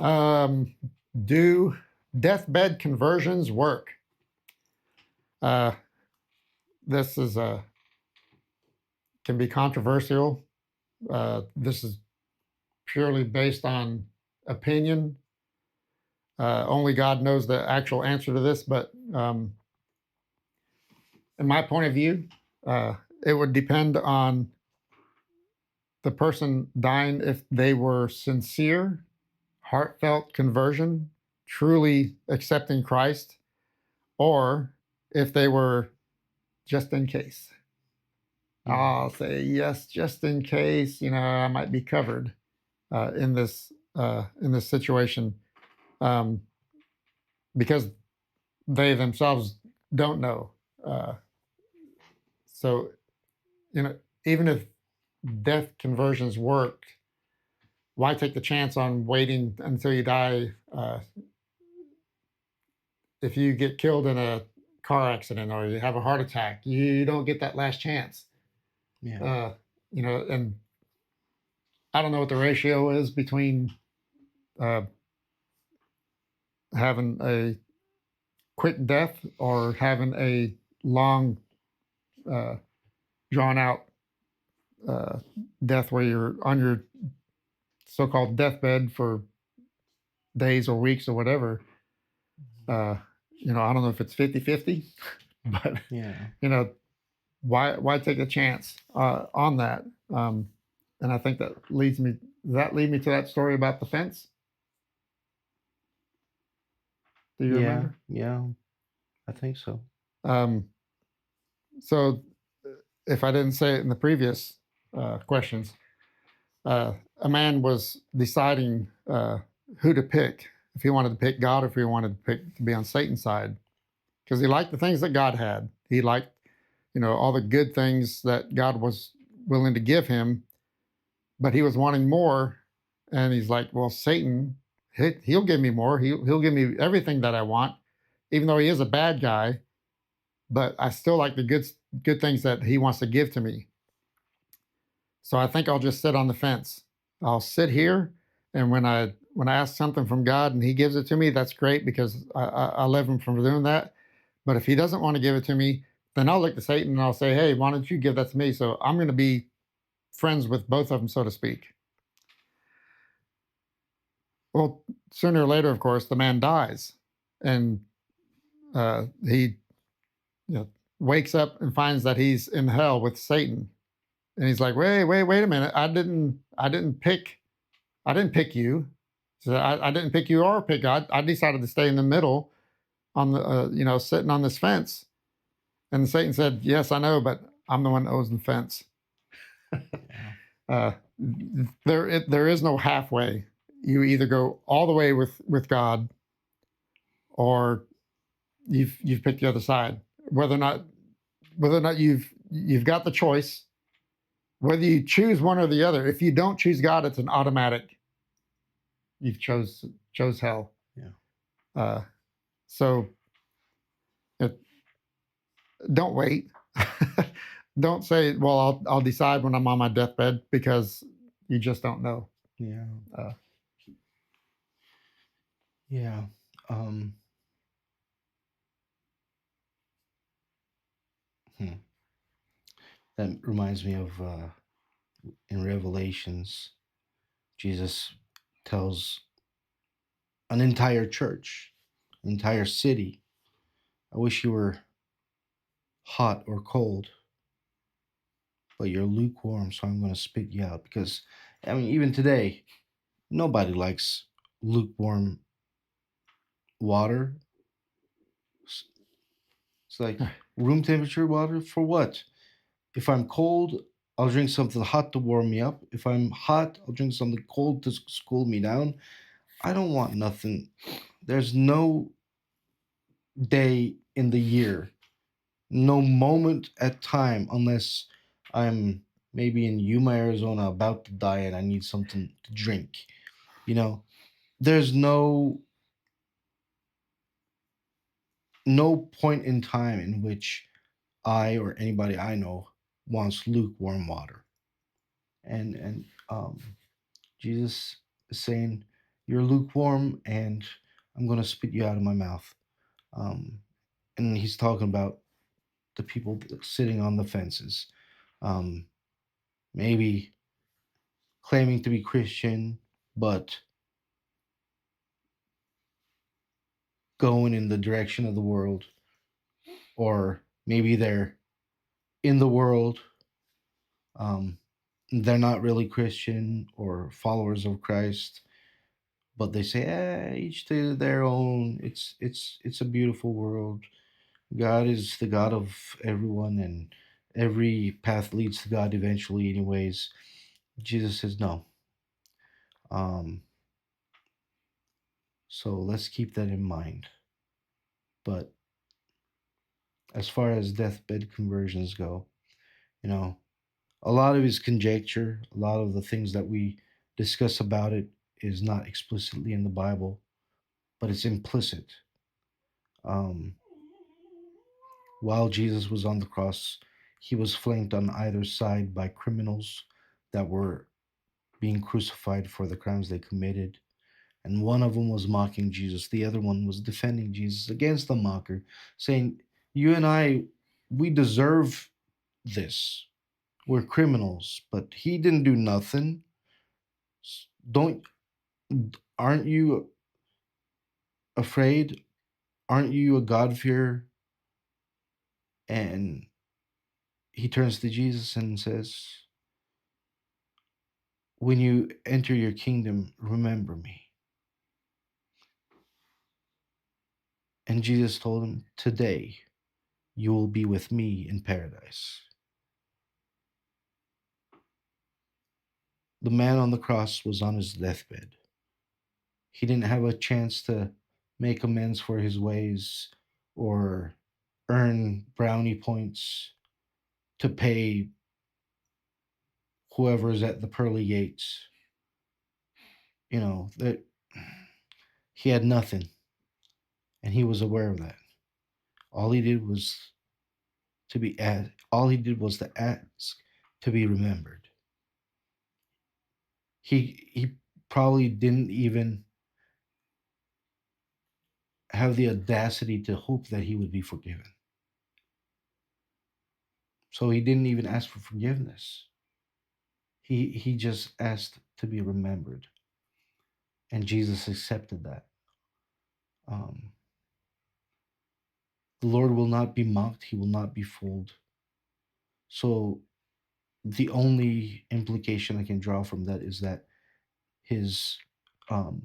Um, do deathbed conversions work? Uh, this is can be controversial. This is purely based on opinion. Only God knows the actual answer to this, but in my point of view, it would depend on the person dying if they were sincere, heartfelt conversion, truly accepting Christ, or if they were just in case. I'll say yes, just in case. I might be covered in this situation, um, because they themselves don't know. Uh, so even if death conversions work, why take the chance on waiting until you die? If you get killed in a car accident or you have a heart attack, you don't get that last chance. Yeah. And I don't know what the ratio is between uh, having a quick death or having a long, uh, drawn out death where you're on your so called deathbed for days or weeks or whatever. Uh, I don't know if it's 50-50, but, Yeah. you know, why take a chance on that? And I think that does that lead me to that story about the fence? Do you Yeah. remember? Yeah. I think so. Um, so if I didn't say it in the previous questions, a man was deciding who to pick, if he wanted to pick God or if he wanted to pick to be on Satan's side, because he liked the things that God had. He liked, all the good things that God was willing to give him, but he was wanting more. And he's like, well, Satan, he'll give me more. He'll give me everything that I want, even though he is a bad guy. But I still like the good things that he wants to give to me. So I think I'll just sit on the fence. I'll sit here, and when I ask something from God and He gives it to me, that's great because I love Him for doing that. But if He doesn't want to give it to me, then I'll look to Satan and I'll say, "Hey, why don't you give that to me?" So I'm going to be friends with both of them, so to speak. Well, sooner or later, of course, the man dies, and he you know, wakes up and finds that he's in hell with Satan, and he's like, wait a minute, I didn't pick you. So I didn't pick you or pick God. I decided to stay in the middle on the, sitting on this fence. And Satan said, yes, I know, but I'm the one that owns the fence. Yeah. uh, there is no halfway. You either go all the way with God, or you've picked the other side. Whether or not you've got the choice, whether you choose one or the other. If you don't choose God, it's an automatic. You've chose hell. Yeah. Uh, so it, don't wait. Don't say, "Well, I'll decide when I'm on my deathbed," because you just don't know. Yeah. Uh, Yeah. Um. hmm. That reminds me of in Revelations, Jesus tells an entire church, entire city, I wish you were hot or cold, but you're lukewarm, so I'm going to spit you out. Because, I mean, even today, nobody likes lukewarm water. It's like room temperature water for what? If I'm cold, I'll drink something hot to warm me up. If I'm hot, I'll drink something cold to cool me down. I don't want nothing. There's no day in the year, no moment at time, unless I'm maybe in Yuma, Arizona, about to die and I need something to drink. You know, there's no point in time in which I or anybody I know wants lukewarm water. And Jesus is saying, you're lukewarm, and I'm going to spit you out of my mouth. Um, and he's talking about the people sitting on the fences, um, maybe claiming to be Christian, but going in the direction of the world, or maybe they're in the world. Um, they're not really Christian or followers of Christ, but they say, each to their own. It's a beautiful world. God is the God of everyone, and every path leads to God eventually, anyways. Jesus says no. Um, so let's keep that in mind. But as far as deathbed conversions go, you know, a lot of it is conjecture. A lot of the things that we discuss about it is not explicitly in the Bible, but it's implicit. Um, while Jesus was on the cross, he was flanked on either side by criminals that were being crucified for the crimes they committed. And one of them was mocking Jesus. The other one was defending Jesus against the mocker, saying, "You and I, we deserve this. We're criminals, but he didn't do nothing. Don't aren't you afraid? Aren't you a God-fearer?" And he turns to Jesus and says, "When you enter your kingdom, remember me." And Jesus told him, "Today you will be with me in paradise." The man on the cross was on his deathbed. He didn't have a chance to make amends for his ways or earn brownie points to pay whoever's at the pearly gates. That he had nothing, and he was aware of that. All he did was all he did was to ask to be remembered. He probably didn't even have the audacity to hope that he would be forgiven. So he didn't even ask for forgiveness. He just asked to be remembered, and Jesus accepted that. Um, the Lord will not be mocked; He will not be fooled. So the only implication I can draw from that is that his um,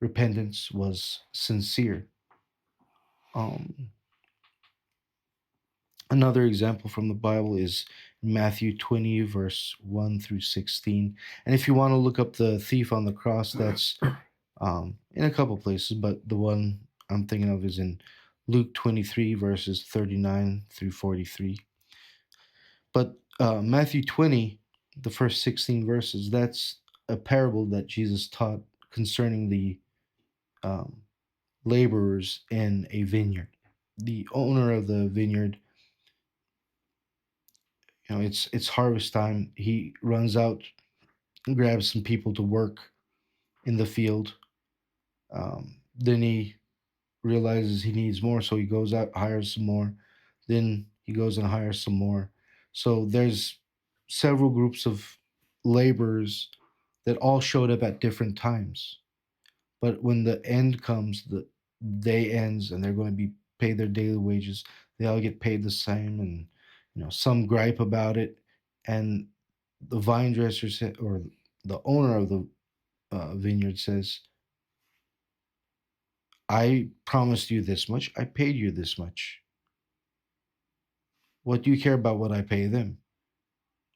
repentance was sincere. Um, Another example from the Bible is Matthew 20, verse 1 through 16. And if you want to look up the thief on the cross, that's in a couple places, but the one I'm thinking of is in Luke 23, verses 39 through 43. But Matthew 20, the first 16 verses, that's a parable that Jesus taught concerning the um, laborers in a vineyard. The owner of the vineyard, it's harvest time. He runs out and grabs some people to work in the field. Then he realizes he needs more, so he goes out, hires some more. Then he goes and hires some more. So there's several groups of laborers that all showed up at different times. But when the end comes, the day ends, and they're going to be paid their daily wages. They all get paid the same, and some gripe about it. And the vine dresser said, or the owner of the vineyard says, "I promised you this much. I paid you this much. What do you care about what I pay them?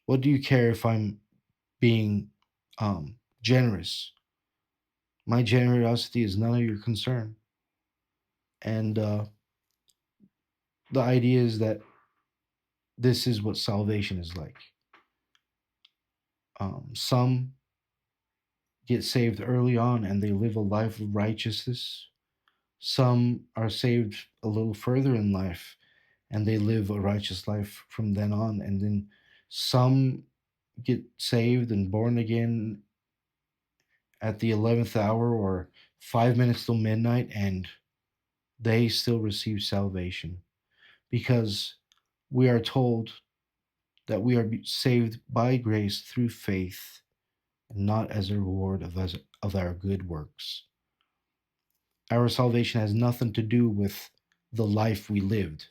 What do you care if I'm being generous? My generosity is none of your concern." And the idea is that this is what salvation is like. Some get saved early on and they live a life of righteousness. Some are saved a little further in life and they live a righteous life from then on. And then some get saved and born again at the 11th hour or 5 minutes till midnight, and they still receive salvation because we are told that we are saved by grace through faith and not as a reward of our good works. Our salvation has nothing to do with the life we lived.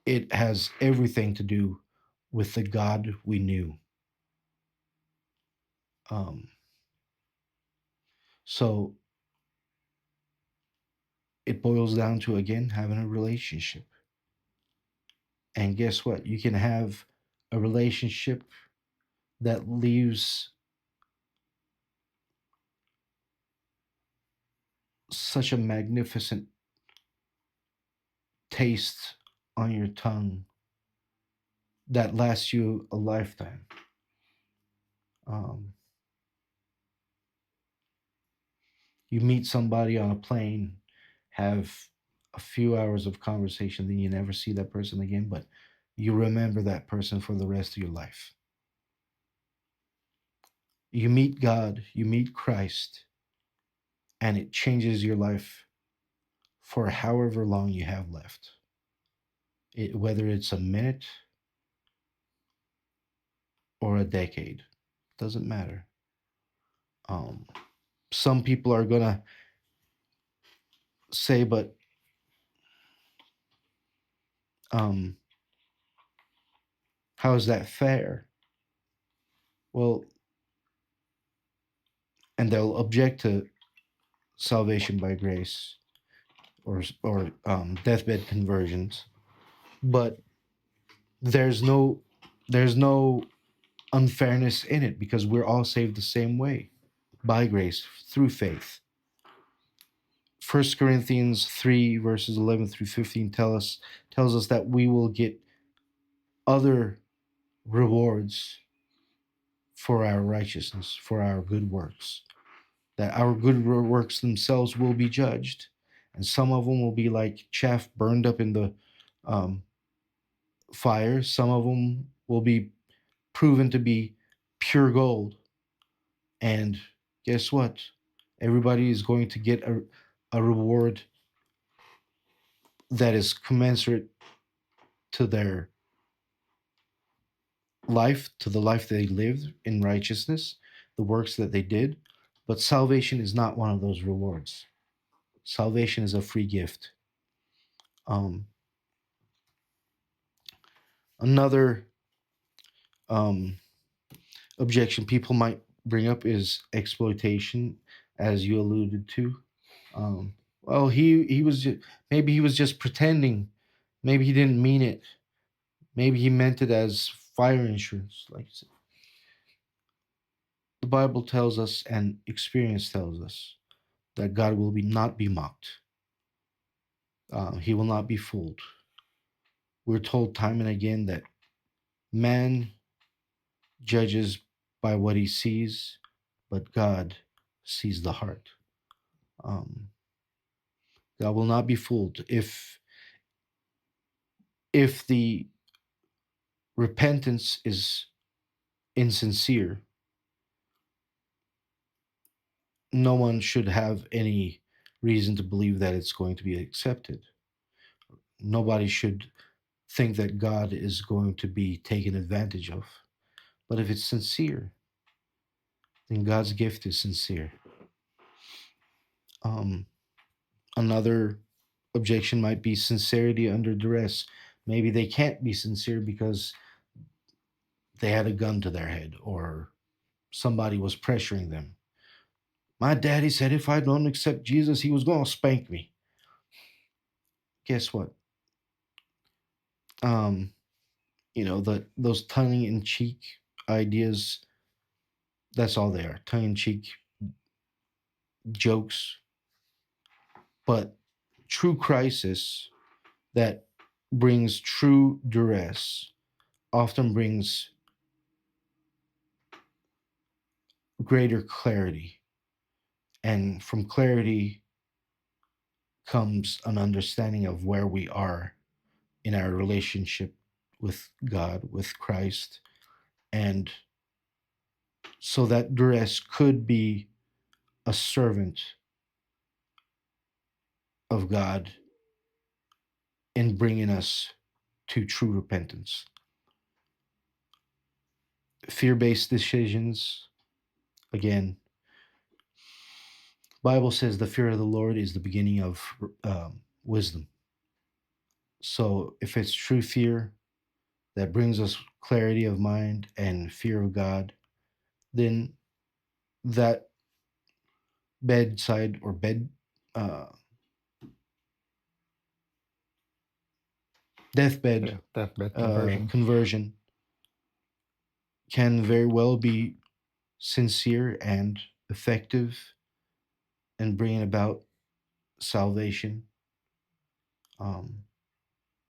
It has everything to do with the God we knew. Um, so it boils down to, again, having a relationship. And guess what? You can have a relationship that leaves such a magnificent taste on your tongue that lasts you a lifetime. Um, you meet somebody on a plane, have a few hours of conversation, then you never see that person again, but you remember that person for the rest of your life. You meet God, you meet Christ, and it changes your life for however long you have left. Whether it's a minute or a decade, doesn't matter. Um, some people are gonna say, but um, how is that fair? Well, and they'll object to salvation by grace or deathbed conversions, but there's no there's no unfairness in it because we're all saved the same way by grace through faith. First Corinthians 3 verses 11 through 15 tells us that we will get other rewards for our righteousness, for our good works. That our good works themselves will be judged, and some of them will be like chaff burned up in the um, fire. Some of them will be proven to be pure gold. And guess what? Everybody is going to get a reward that is commensurate to their life, to the life they lived in righteousness, the works that they did. But salvation is not one of those rewards. Salvation is a free gift. Um, another um, objection people might bring up is exploitation, as you alluded to. Well, he was maybe he was just pretending. Maybe he didn't mean it. Maybe he meant it as fire insurance. Like the Bible tells us, and experience tells us, that God will not be mocked. He will not be fooled. We're told time and again that man judges by what he sees, but God sees the heart. Um, God will not be fooled. If the repentance is insincere, no one should have any reason to believe that it's going to be accepted. Nobody should think that God is going to be taken advantage of. But if it's sincere, then God's gift is sincere. Um, Another objection might be sincerity under duress. Maybe they can't be sincere because they had a gun to their head or somebody was pressuring them. My daddy said if I don't accept Jesus, he was going to spank me. Guess what? Um, those tongue in cheek ideas, that's all they are, tongue in cheek jokes. But true crisis that brings true duress often brings greater clarity. And from clarity comes an understanding of where we are in our relationship with God, with Christ, and so that duress could be a servant of God in bringing us to true repentance. Fear-based decisions, again, Bible says the fear of the Lord is the beginning of wisdom. So if it's true fear that brings us clarity of mind and fear of God, then that bedside or bed uh, deathbed Yeah, deathbed conversion. conversion can very well be sincere and effective in bringing about salvation.